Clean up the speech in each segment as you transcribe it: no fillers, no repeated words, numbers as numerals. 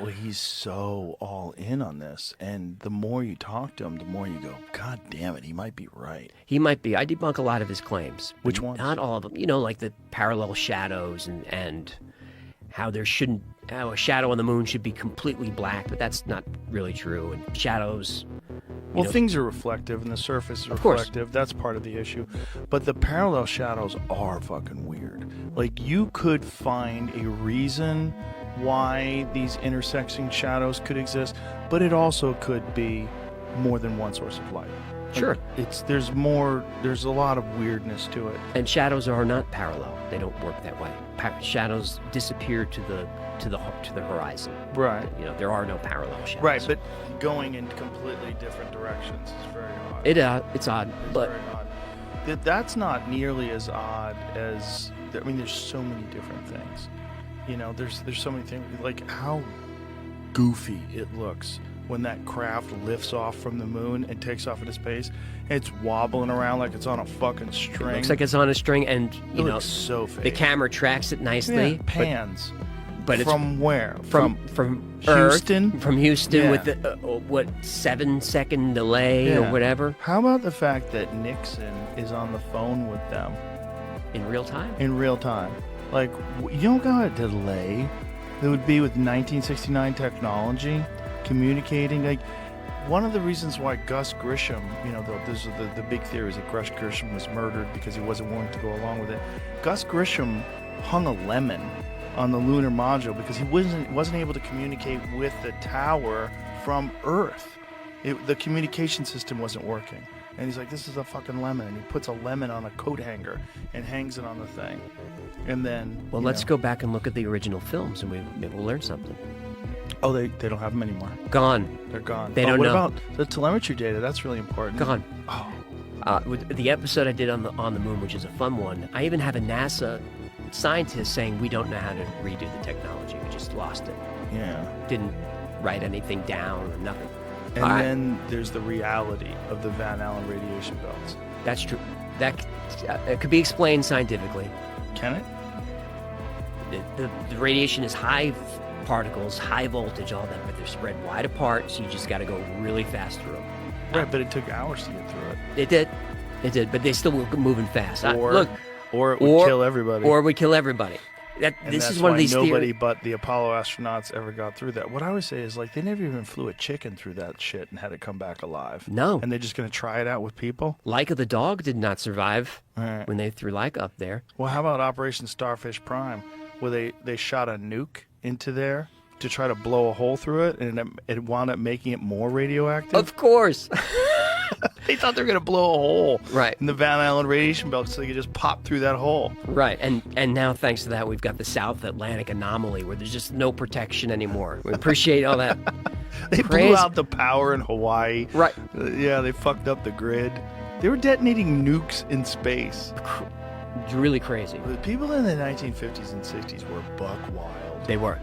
Well, he's so all in on this, and the more you talk to him, the more you go, God damn it, he might be right. He might be. I debunk a lot of his claims. Which ones? Not all of them. You know, like the parallel shadows and how how a shadow on the moon should be completely black, but that's not really true. And shadows. Well, things are reflective, and the surface is reflective. That's part of the issue. But the parallel shadows are fucking weird. Like, you could find a reason why these intersecting shadows could exist, but it also could be more than one source of light. Sure. There's a lot of weirdness to it. And shadows are not parallel. They don't work that way. Shadows disappear to the horizon. Right. You know, there are no parallel shadows. Right, but going in completely different directions is very odd. It's odd, but very odd. That's not nearly as odd as, I mean, there's so many different things. You know, there's so many things, like how goofy it looks when that craft lifts off from the moon and takes off into space. It's wobbling around like it's on a fucking string. It looks like it's on a string, and you know, so fake. the camera tracks it nicely. Yeah, pans. But it's from where? From Houston? From Houston, Yeah. with the 7-second delay or whatever. How about the fact that Nixon is on the phone with them in real time? In real time. Like, you don't got a delay that would be with 1969 technology communicating. Like, one of the reasons why Gus Grisham, you know, the big theory is that Gus Grisham was murdered because he wasn't willing to go along with it. Gus Grisham hung a lemon on the lunar module because he wasn't able to communicate with the tower from Earth. The communication system wasn't working. And he's like, this is a fucking lemon. And he puts a lemon on a coat hanger and hangs it on the thing. And then... Well, let's go back and look at the original films, and maybe we'll learn something. Oh, they don't have them anymore. Gone. They're gone. They don't know. What about the telemetry data? That's really important. Gone. Oh. With the episode I did on the moon, which is a fun one, I even have a NASA scientist saying we don't know how to redo the technology. We just lost it. Yeah. Didn't write anything down or nothing. And then there's the reality of the Van Allen radiation belts. That's true. That it could be explained scientifically. Can it? The radiation is high particles, high voltage, all that, but they're spread wide apart, so you just got to go really fast through them. Right, but it took hours to get through it. It did, but they still were moving fast. Or it would kill everybody. Or it would kill everybody. This is one of these nobody but the Apollo astronauts ever got through that. What I always say is, like, they never even flew a chicken through that shit and had it come back alive. No. And they're just going to try it out with people? Laika the dog did not survive Right. when they threw Laika up there. Well, how about Operation Starfish Prime, where they shot a nuke into there to try to blow a hole through it, and it wound up making it more radioactive? Of course. They thought they were going to blow a hole in the Van Allen radiation belt so they could just pop through that hole. Right, and now thanks to that, we've got the South Atlantic anomaly where there's just no protection anymore. We appreciate all that. They blew out the power in Hawaii. Right. Yeah, they fucked up the grid. They were detonating nukes in space. It's really crazy. The people in the 1950s and 60s were buck wild. They were.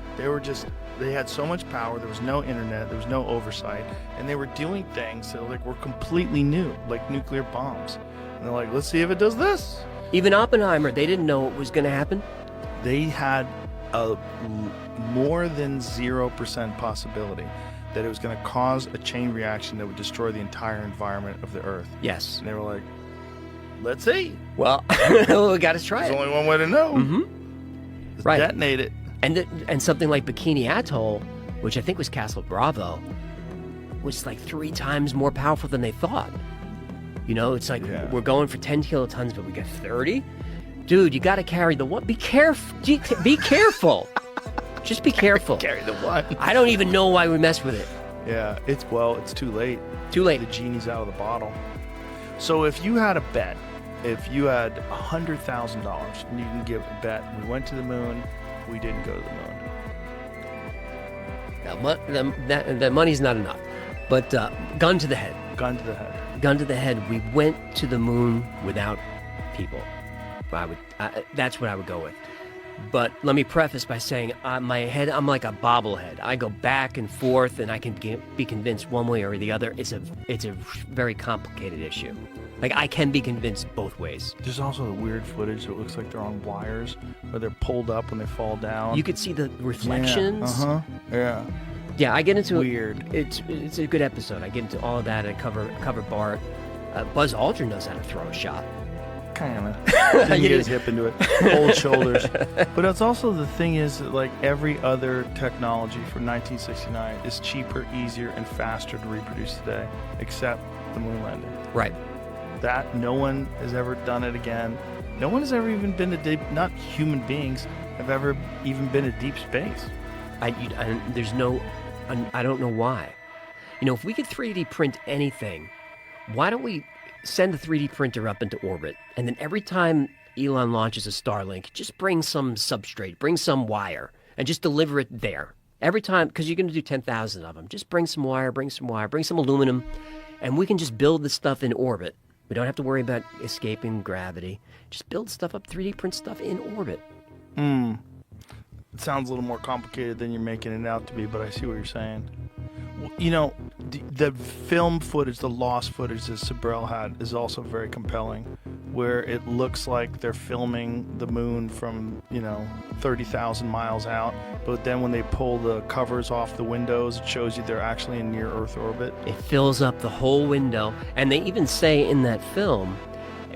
They had so much power. There was no internet. There was no oversight. And they were doing things that were completely new, like nuclear bombs. And they're like, let's see if it does this. Even Oppenheimer, they didn't know what was going to happen. They had a more than 0% possibility that it was going to cause a chain reaction that would destroy the entire environment of the Earth. Yes. And they were like, let's see. Well, we got to try it. There's only one way to know. Mm-hmm. Just detonate it. And something like Bikini Atoll, which I think was Castle Bravo, was like 3 times more powerful than they thought. You know, it's like we're going for 10 kilotons, but we got 30. Dude, you got to carry the one. Be careful. Be careful. Just be careful. Carry the one. I don't even know why we messed with it. Yeah, it's too late. Too late. The genie's out of the bottle. So if you had a bet, if you had $100,000 and you can give a bet, we went to the moon, we didn't go to the moon. The money's not enough. But gun to the head. Gun to the head. Gun to the head. We went to the moon without people. That's what I would go with. But let me preface by saying my head, I'm like a bobblehead. I go back and forth, and I can be convinced one way or the other. It's a very complicated issue. Like, I can be convinced both ways. There's also the weird footage that looks like they're on wires, where they're pulled up when they fall down. You could see the reflections. Yeah. Yeah, I get into Weird. It's a good episode. I get into all of that and cover Bart. Buzz Aldrin knows how to throw a shot. Kind of. Didn't get his hip into it. Old shoulders. But it's also the thing is that, like, every other technology from 1969 is cheaper, easier, and faster to reproduce today, except the moon landing. Right. That no one has ever done it again. No one has ever even been to deep. Not human beings have ever even been to deep space. I don't know why. You know, if we could 3D print anything, why don't we send the 3D printer up into orbit, and then every time Elon launches a Starlink, just bring some substrate, bring some wire, and just deliver it there. Every time, because you're going to do 10,000 of them. Just bring some wire, bring some aluminum, and we can just build the stuff in orbit. We don't have to worry about escaping gravity. Just build stuff up, 3D print stuff in orbit. It sounds a little more complicated than you're making it out to be, but I see what you're saying. You know, the film footage, the lost footage that Sabrell had is also very compelling, where it looks like they're filming the moon from, 30,000 miles out, but then when they pull the covers off the windows, it shows you they're actually in near Earth orbit. It fills up the whole window, and they even say in that film,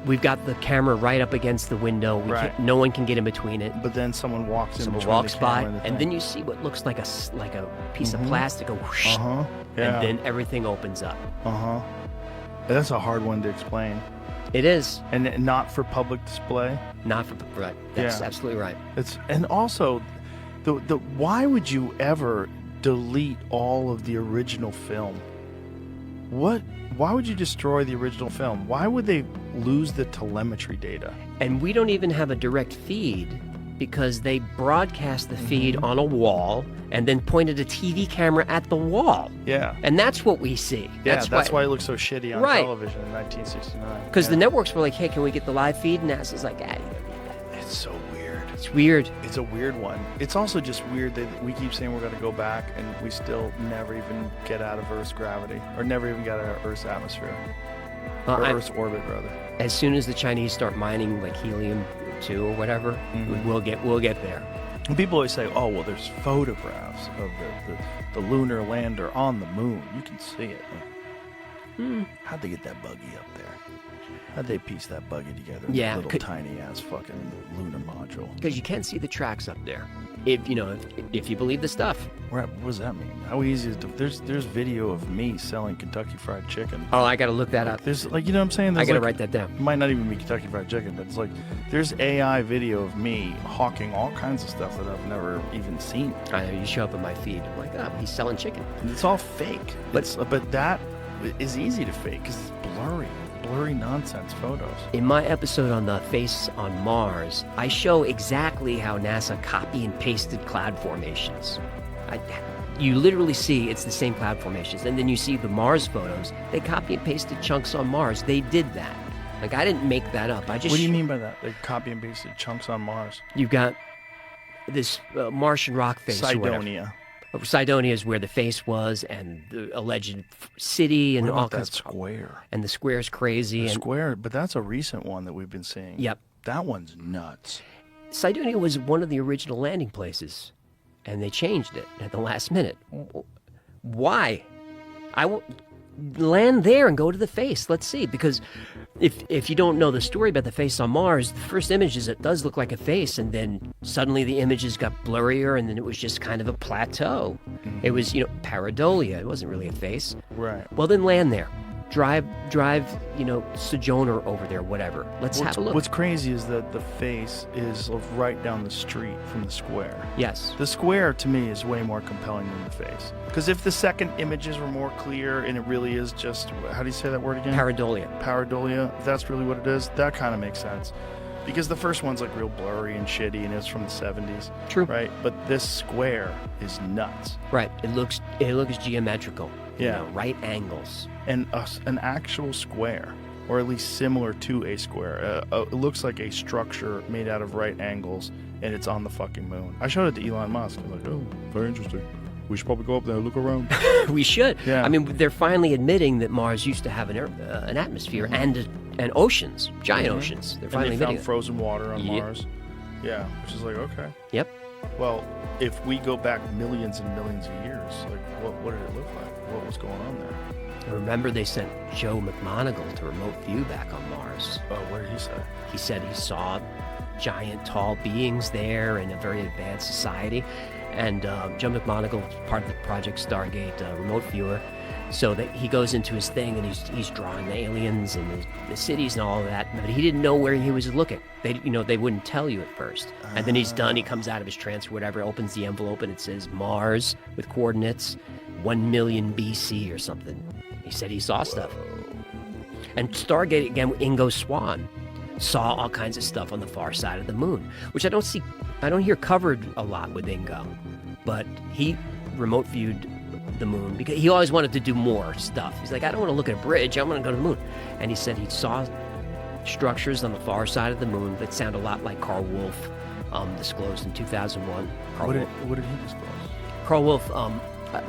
we've got the camera right up against the window. No one can get in between it. But then someone walks in. Someone walks by, and then you see what looks like a piece of plastic go whoosh, Yeah. and then everything opens up. That's a hard one to explain. It is. And not for public display. Not for right. That's absolutely right. And also, the why would you ever delete all of the original film? Why would you destroy the original film? Why would they lose the telemetry data? And we don't even have a direct feed because they broadcast the feed on a wall and then pointed a TV camera at the wall. Yeah. And that's what we see. That's why it looks so shitty on television in 1969. Because the networks were like, hey, can we get the live feed? And NASA's like, it's so weird. It's weird. It's a weird one. It's also just weird that we keep saying we're going to go back and we still never even get out of Earth's gravity, or never even get out of Earth's atmosphere. Or Earth's orbit, rather. As soon as the Chinese start mining like helium-2 or whatever, we'll get there. And people always say, oh, well, there's photographs of the lunar lander on the moon. You can see it. How'd they get that buggy up there? How'd they piece that buggy together? Yeah, little tiny ass fucking lunar module. Because you can see the tracks up there, if you believe the stuff. What does that mean? How easy is it? There's video of me selling Kentucky Fried Chicken. Oh, I gotta look that up. There's what I'm saying. I gotta write that down. It might not even be Kentucky Fried Chicken, but it's like there's AI video of me hawking all kinds of stuff that I've never even seen. I know, you show up in my feed. I'm like, oh, he's selling chicken. And it's all fake. But that is easy to fake because it's blurry nonsense photos. In my episode on the face on Mars, I show exactly how NASA copy and pasted cloud formations. You literally see it's the same cloud formations, and then you see the Mars photos. They copy and pasted chunks on Mars. They did that. Like, I didn't make that up. What do you mean by that? They copy and pasted chunks on Mars? You've got this Martian rock face. Cydonia. Cydonia is where the face was, and the alleged city, and all kinds of square. And the square is crazy. Square, but that's a recent one that we've been seeing. Yep. That one's nuts. Cydonia was one of the original landing places, and they changed it at the last minute. Why? I will land there and go to the face. Let's see, because if you don't know the story about the face on Mars, the first image is it does look like a face, and then suddenly the images got blurrier, and then it was just kind of a plateau. It was, pareidolia. It wasn't really a face. Right. Well, then land there. Drive, Sojourner over there, whatever. Let's have a look. What's crazy is that the face is right down the street from the square. Yes. The square, to me, is way more compelling than the face. Because if the second images were more clear and it really is just, how do you say that word again? Pareidolia. If that's really what it is, that kind of makes sense. Because the first one's like real blurry and shitty, and it's from the 70s. True. Right? But this square is nuts. Right. It looks geometrical. Yeah. Right angles. And an actual square, or at least similar to a square. It looks like a structure made out of right angles, and it's on the fucking moon. I showed it to Elon Musk. I was like, oh, very interesting. We should probably go up there and look around. We should. Yeah. I mean, they're finally admitting that Mars used to have an atmosphere and oceans, giant oceans. They're finally and they admitting found frozen water on Mars. Yeah, which is like, okay. Yep. Well, if we go back millions and millions of years, like what did it look like? What was going on there? Remember, they sent Joe McMoneagle to remote view back on Mars. Oh, what did he say? He said he saw giant, tall beings there in a very advanced society. And Joe McMoneagle is part of the Project Stargate remote viewer. So that he goes into his thing and he's drawing the aliens and the cities and all of that, but he didn't know where he was looking. They wouldn't tell you at first. And then he's done. He comes out of his trance or whatever, opens the envelope, and it says Mars with coordinates 1 million BC or something. He said he saw stuff. And Stargate again, Ingo Swann saw all kinds of stuff on the far side of the moon, which I don't hear covered a lot with Ingo, but he remote viewed the moon because he always wanted to do more stuff. He's like, I don't want to look at a bridge, I want to go to the moon. And he said he saw structures on the far side of the moon that sound a lot like Carl Wolf disclosed in 2001. What did he disclose? Carl Wolf,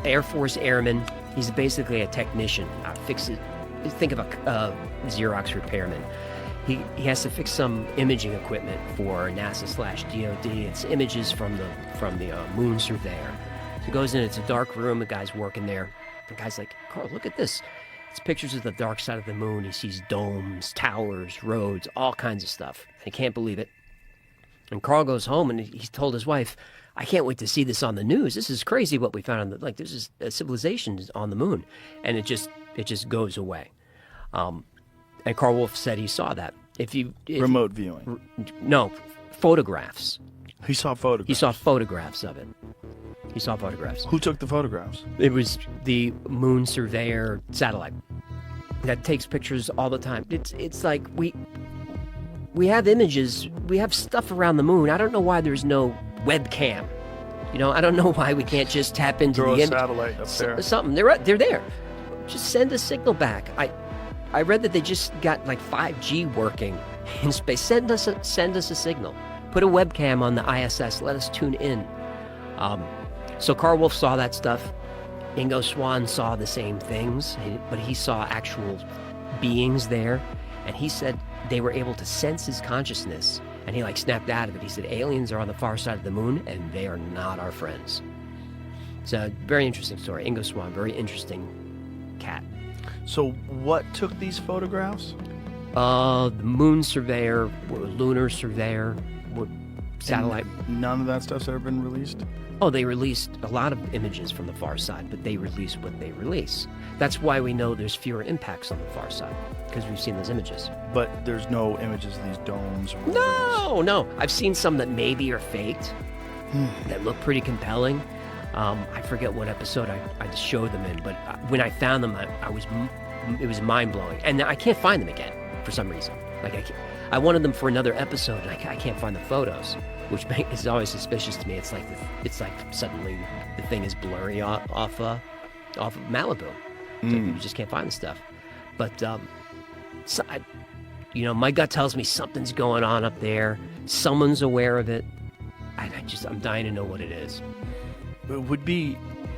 Air Force airman. He's basically a technician. Think of a Xerox repairman. He has to fix some imaging equipment for NASA/DOD. It's images from the moon surveyor. So he goes in, it's a dark room, the guy's working there. The guy's like, Carl, look at this. It's pictures of the dark side of the moon. He sees domes, towers, roads, all kinds of stuff. He can't believe it. And Carl goes home and he's told his wife, I can't wait to see this on the news. This is crazy what we found on this is a civilization on the moon. And it just goes away. And Carl Wolf said he saw that. Remote viewing. No, photographs. He saw photographs. He saw photographs of it. He saw photographs. Who took the photographs? It was the Moon Surveyor satellite that takes pictures all the time. It's like we have images, we have stuff around the moon. I don't know why there's no webcam. I don't know why we can't just tap into Throw the a satellite up there. Something. They're there. Just send a signal back. I read that they just got like 5G working in space. Send us a signal. Put a webcam on the ISS. Let us tune in. So Carl Wolf saw that stuff. Ingo Swann saw the same things, but he saw actual beings there. And he said they were able to sense his consciousness. And he snapped out of it. He said, aliens are on the far side of the moon, and they are not our friends. It's a very interesting story. Ingo Swann, very interesting cat. So what took these photographs? The Moon Surveyor, Lunar Surveyor, satellite. And none of that stuff's ever been released? Oh, they released a lot of images from the far side, but they release what they release. That's why we know there's fewer impacts on the far side, because we've seen those images. But there's no images of these domes or No. I've seen some that maybe are faked, that look pretty compelling. I forget what episode I just showed them in, but when I found them, it was mind-blowing. And I can't find them again for some reason. I wanted them for another episode, and I can't find the photos, which is always suspicious to me. It's like suddenly the thing is blurry off of Malibu. So you just can't find the stuff. But my gut tells me something's going on up there. Someone's aware of it. I'm dying to know what it is. It would be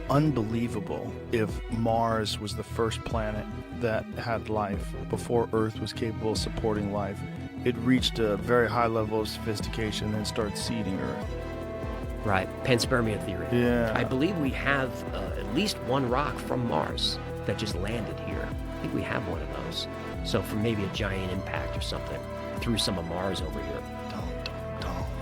unbelievable if Mars was the first planet that had life before Earth was capable of supporting life. It reached a very high level of sophistication and started seeding Earth. Right, panspermia theory. Yeah. I believe we have at least one rock from Mars that just landed here. I think we have one of those. So from maybe a giant impact or something, threw some of Mars over here. Don't.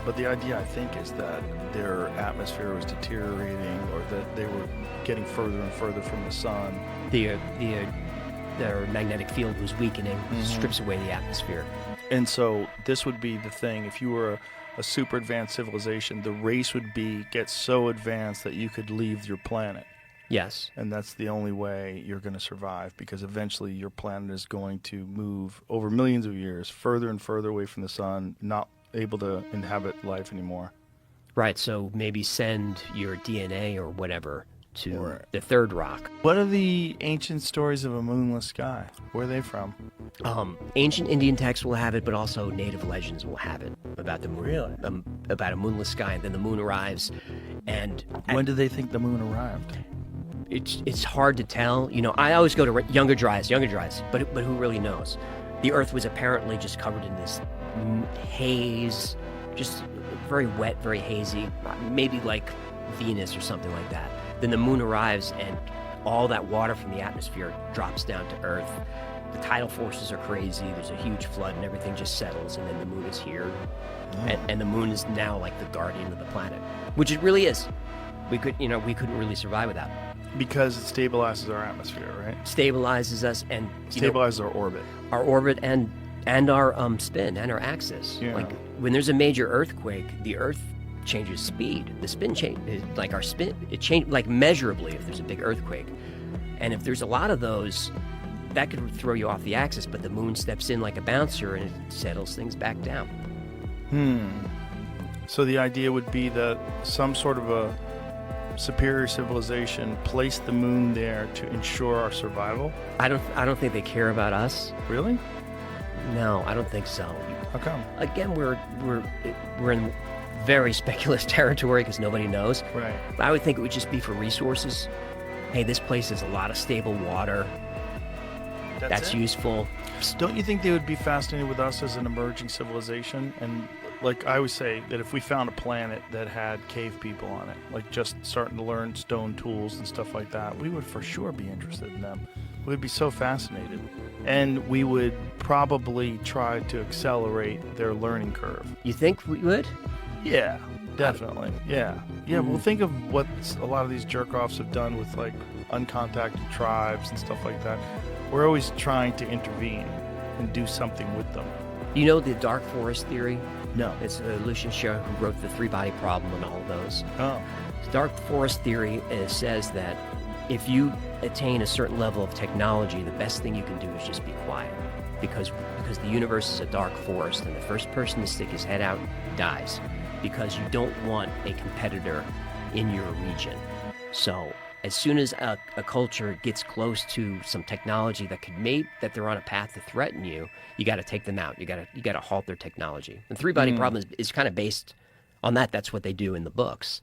But the idea, I think, is that their atmosphere was deteriorating, or that they were getting further and further from the sun. Their magnetic field was weakening, strips away the atmosphere. And so this would be the thing. If you were a super advanced civilization, the race would get so advanced that you could leave your planet. Yes. And that's the only way you're going to survive, because eventually your planet is going to move over millions of years further and further away from the sun, not able to inhabit life anymore. Right, so maybe send your DNA or whatever to the third rock. What are the ancient stories of a moonless sky? Where are they from? Ancient Indian texts will have it, but also native legends will have it about the moon. Really? About a moonless sky, and then the moon arrives. And when do they think the moon arrived? It's hard to tell. I always go to younger dries, but who really knows? The Earth was apparently just covered in this haze, just very wet, very hazy, maybe like Venus or something like that. Then the moon arrives and all that water from the atmosphere drops down to Earth. The tidal forces are crazy. There's a huge flood and everything just settles, and then the moon is here. And the moon is now like the guardian of the planet, which it really is. We couldn't really survive without it. Because it stabilizes our atmosphere, right? Stabilizes us and Stabilizes our orbit. Our orbit and our spin and our axis. Yeah. Like when there's a major earthquake, the Earth changes speed. The spin changes, like our spin, it changes like measurably if there's a big earthquake. And if there's a lot of those, that could throw you off the axis, but the moon steps in like a bouncer and it settles things back down. So the idea would be that some sort of a superior civilization placed the moon there to ensure our survival? I don't think they care about us. Really? No, I don't think so. How come? Again, we're in very speculative territory because nobody knows. Right. I would think it would just be for resources. Hey, this place has a lot of stable water. That's useful. Don't you think they would be fascinated with us as an emerging civilization? And like I always say, that if we found a planet that had cave people on it, like just starting to learn stone tools and stuff like that, we would for sure be interested in them. We'd be so fascinated. And we would probably try to accelerate their learning curve. You think we would? Yeah, definitely. Yeah. Well, think of what a lot of these jerk-offs have done with like uncontacted tribes and stuff like that. We're always trying to intervene and do something with them. You know the dark forest theory? No. It's Lucian Scher who wrote The Three-Body Problem and all of those. Oh. The dark forest theory says that if you attain a certain level of technology, the best thing you can do is just be quiet. Because the universe is a dark forest, and the first person to stick his head out dies. Because you don't want a competitor in your region. So as soon as a culture gets close to some technology that they're on a path to threaten you, you got to take them out. You got to halt their technology. The Three-Body Problem is kind of based on that. That's what they do in the books,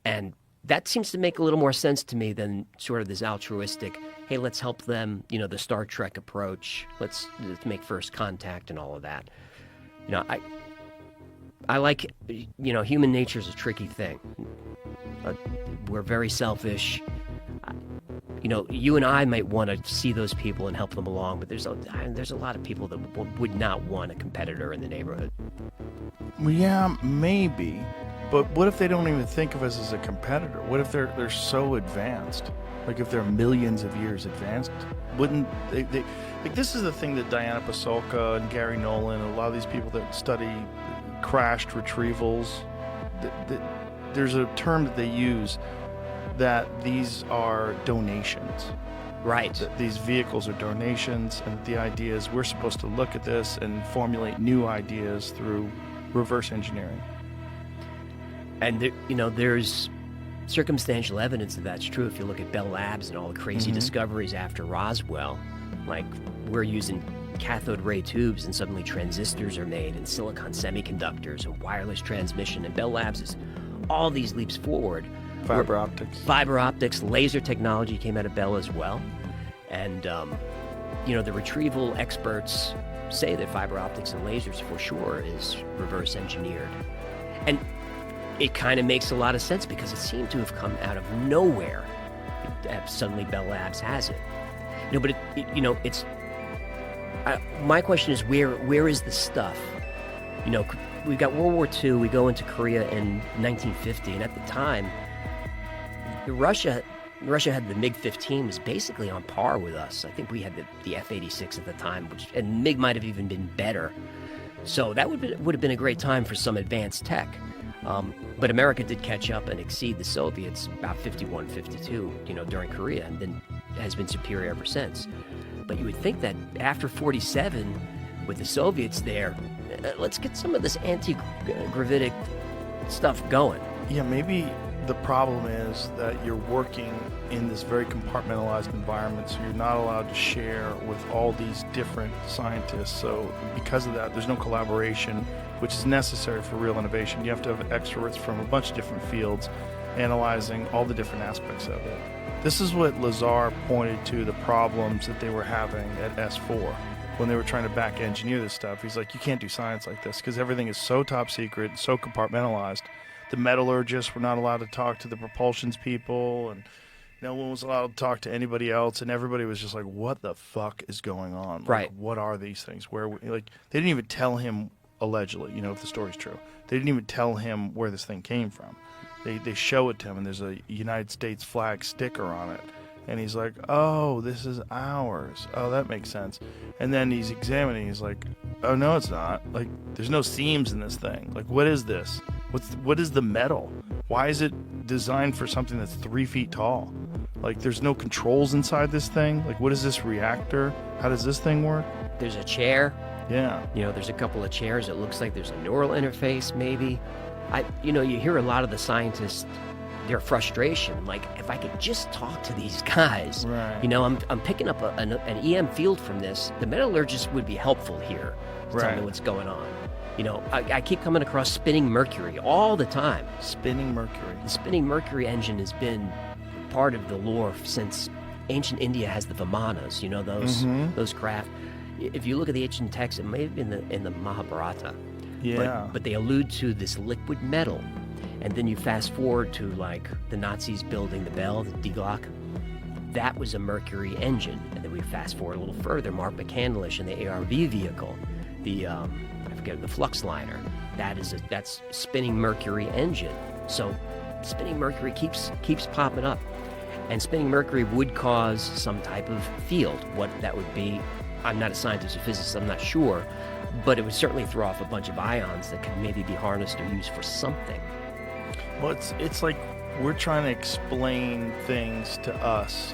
and that seems to make a little more sense to me than sort of this altruistic. Hey, let's help them. The Star Trek approach. Let's make first contact and all of that. I like, human nature is a tricky thing. We're very selfish. You and I might want to see those people and help them along, but there's a lot of people that would not want a competitor in the neighborhood. Yeah, maybe. But what if they don't even think of us as a competitor? What if they're so advanced? Like if they're millions of years advanced? Wouldn't they like this is the thing that Diana Pasulka and Gary Nolan and a lot of these people that study crashed retrievals, there's a term that they use that these are donations. Right. That these vehicles are donations, and the idea is we're supposed to look at this and formulate new ideas through reverse engineering. And there's circumstantial evidence that that's true. If you look at Bell Labs and all the crazy discoveries after Roswell, like we're using cathode ray tubes and suddenly transistors are made and silicon semiconductors and wireless transmission, and Bell Labs is all these leaps forward. Fiber optics, laser technology came out of Bell as well. And, the retrieval experts say that fiber optics and lasers for sure is reverse engineered. And it kind of makes a lot of sense because it seemed to have come out of nowhere. Suddenly Bell Labs has it. But it's... my question is, where is the stuff? We've got World War II, we go into Korea in 1950, and at the time, Russia had the MiG-15 was basically on par with us. I think we had the F-86 at the time, and MiG might have even been better. So that would have been a great time for some advanced tech. But America did catch up and exceed the Soviets about 51, 52, during Korea, and then has been superior ever since. But you would think that after 47, with the Soviets there, let's get some of this anti-gravitic stuff going. Yeah, maybe the problem is that you're working in this very compartmentalized environment, so you're not allowed to share with all these different scientists. So because of that, there's no collaboration, which is necessary for real innovation. You have to have experts from a bunch of different fields analyzing all the different aspects of it. This is what Lazar pointed to, the problems that they were having at S4 when they were trying to back engineer this stuff. He's like, you can't do science like this because everything is so top secret, so compartmentalized the metallurgists were not allowed to talk to the propulsions people, and no one was allowed to talk to anybody else, and everybody was just like, what the fuck is going on? Like, Right. what are these things? They didn't even tell him, allegedly, if the story's true, they didn't even tell him where this thing came from. They show it to him, and there's a United States flag sticker on it. And he's like, oh, this is ours. Oh, that makes sense. And then he's examining. He's like, oh, no, it's not. Like, there's no seams in this thing. Like, what is this? What is the metal? Why is it designed for something that's 3 feet tall? Like, there's no controls inside this thing. Like, what is this reactor? How does this thing work? There's a chair. Yeah. There's a couple of chairs. It looks like there's a neural interface, maybe. You hear a lot of the scientists, their frustration. Like, if I could just talk to these guys, Right. I'm picking up an EM field from this. The metallurgist would be helpful here to tell Right. me what's going on. I keep coming across spinning mercury all the time. Spinning mercury. The spinning mercury engine has been part of the lore since ancient India has the Vimanas. Those craft. If you look at the ancient texts, it may have been in the Mahabharata. Yeah. But they allude to this liquid metal. And then you fast forward to like the Nazis building the Bell, the Die Glocke. That was a mercury engine. And then we fast forward a little further, Mark McCandlish and the ARV vehicle, the flux liner. That's spinning mercury engine. So spinning mercury keeps popping up. And spinning mercury would cause some type of field. What that would be, I'm not a scientist or physicist, I'm not sure. But it would certainly throw off a bunch of ions that could maybe be harnessed or used for something. Well, it's like we're trying to explain things to us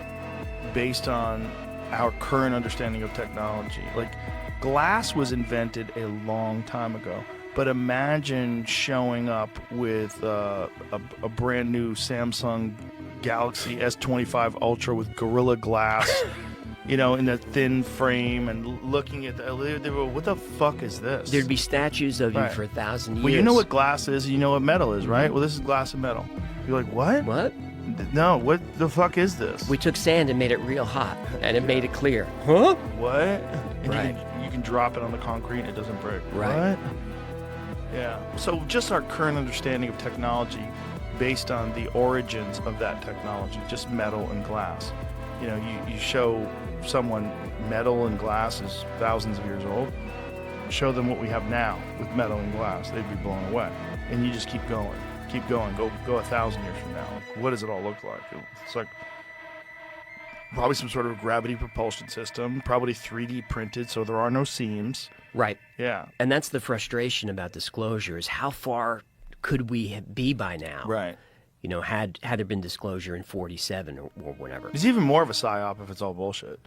based on our current understanding of technology. Like, glass was invented a long time ago, but imagine showing up with a brand new Samsung Galaxy S25 Ultra with Gorilla Glass, in a thin frame, and looking at what the fuck is this? There'd be statues of you Right. for 1,000 years. Well, you know what glass is, you know what metal is, right? Well, this is glass and metal. You're like, what? What? No, what the fuck is this? We took sand and made it real hot, and it made it clear. Huh? What? And Right. you can drop it on the concrete and it doesn't break. Right. What? Yeah. So just our current understanding of technology based on the origins of that technology, just metal and glass. You show someone metal and glass is thousands of years old, show them what we have now with metal and glass, they'd be blown away. And you just keep going, go 1,000 years from now. Like, what does it all look like? It's like probably some sort of gravity propulsion system, probably 3D printed, so there are no seams. Right. Yeah. And that's the frustration about disclosure, is how far could we be by now? Right. Had there been disclosure in 47 or whatever. It's even more of a psyop if it's all bullshit.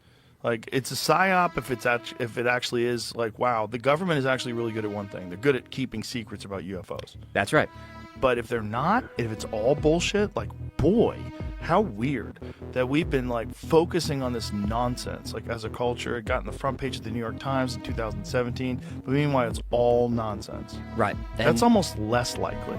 Like, it's a psyop if it actually is like, wow, the government is actually really good at one thing. They're good at keeping secrets about UFOs. That's right. But if they're not, if it's all bullshit, like, boy, how weird that we've been like focusing on this nonsense. Like, as a culture, it got in the front page of the New York Times in 2017. But meanwhile, it's all nonsense. Right. That's almost less likely.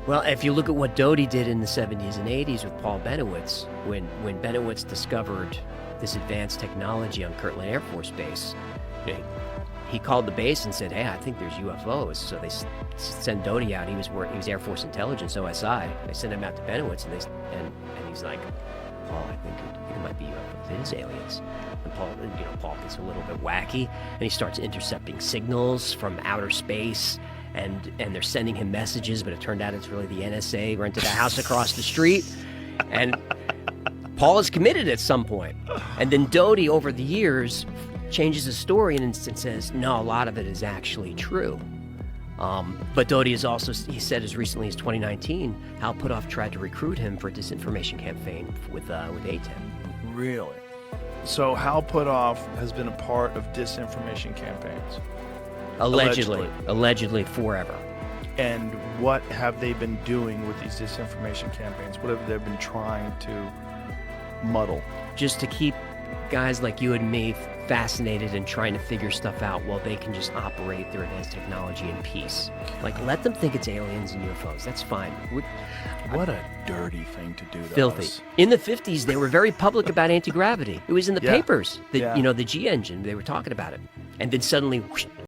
Well, if you look at what Doty did in the 70s and 80s with Paul Benowitz, when Benowitz discovered this advanced technology on Kirtland Air Force Base, he called the base and said, hey, I think there's UFOs. So they send Doty out. He was Air Force Intelligence, OSI. They send him out to Benowitz, and he's like, Paul, I think it might be UFOs. It is aliens. And Paul gets a little bit wacky, and he starts intercepting signals from outer space. And they're sending him messages, but it turned out it's really the NSA rented a house across the street. And Paul is committed at some point. And then Doty, over the years, changes his story and says, no, a lot of it is actually true. But Doty is also, he said as recently as 2019, Hal Puthoff tried to recruit him for a disinformation campaign with ATEM. Really? So Hal Puthoff has been a part of disinformation campaigns. Allegedly forever. And what have they been doing with these disinformation campaigns? What have they been trying to muddle? Just to keep guys like you and me fascinated and trying to figure stuff out while they can just operate their advanced technology in peace. Like, let them think it's aliens and UFOs. That's fine. What a dirty thing to do to Filthy. us. In the 50s, they were very public about anti-gravity. It was in the Yeah. papers. Yeah. The G engine, they were talking about it. And then suddenly, whoosh,